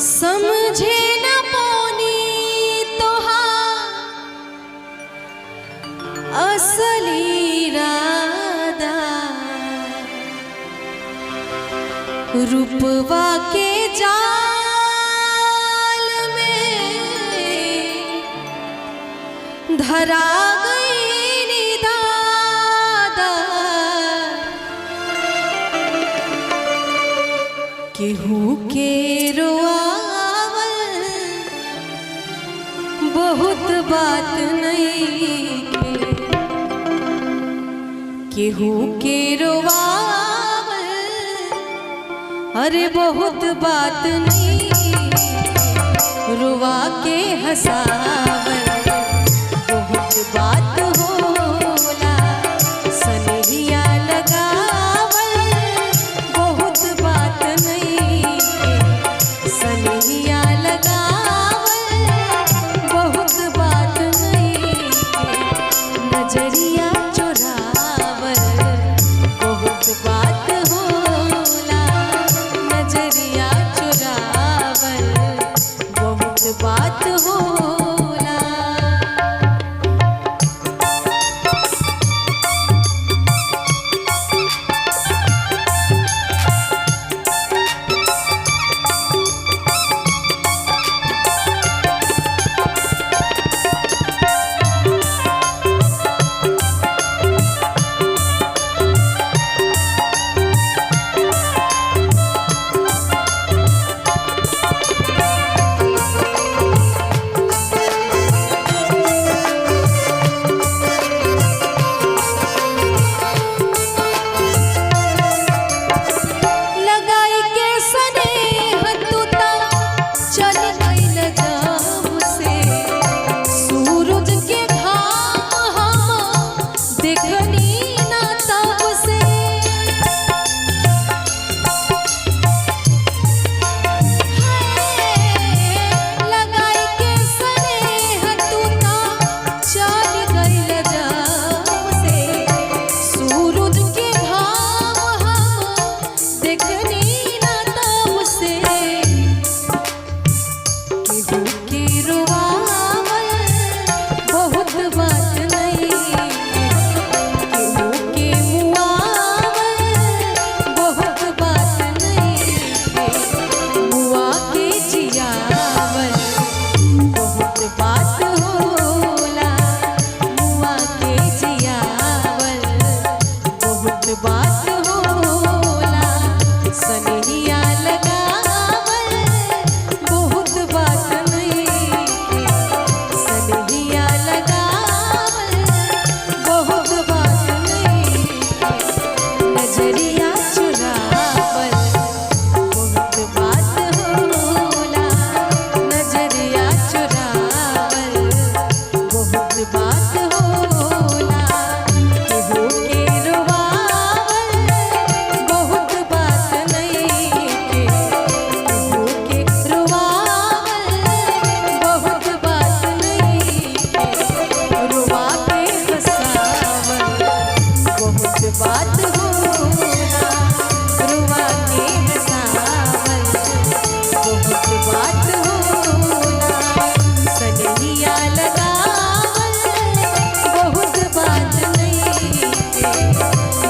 समझे न पोनी तोहार असली राधा, रूपवा के जाल में धरा गई दादा। केहू के रोआवल बहुत बात नहीं के, केहू के रोआवल अरे बहुत बात नहीं, रुवा के हंसावल बहुत बात होला, सनहिया लगावल बहुत बात नहीं, सनहिया लगावल बहुत बात नहीं, नजरिया चुरावल बहुत बात होला, नजरिया चुरावल बहुत बात होला।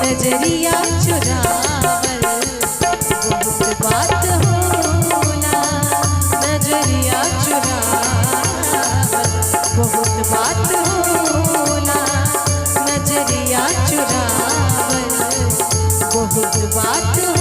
नजरिया चुरावल बहुत बात होला, नजरिया चुरावल बहुत बात होला, नजरिया चुरावल बहुत बात।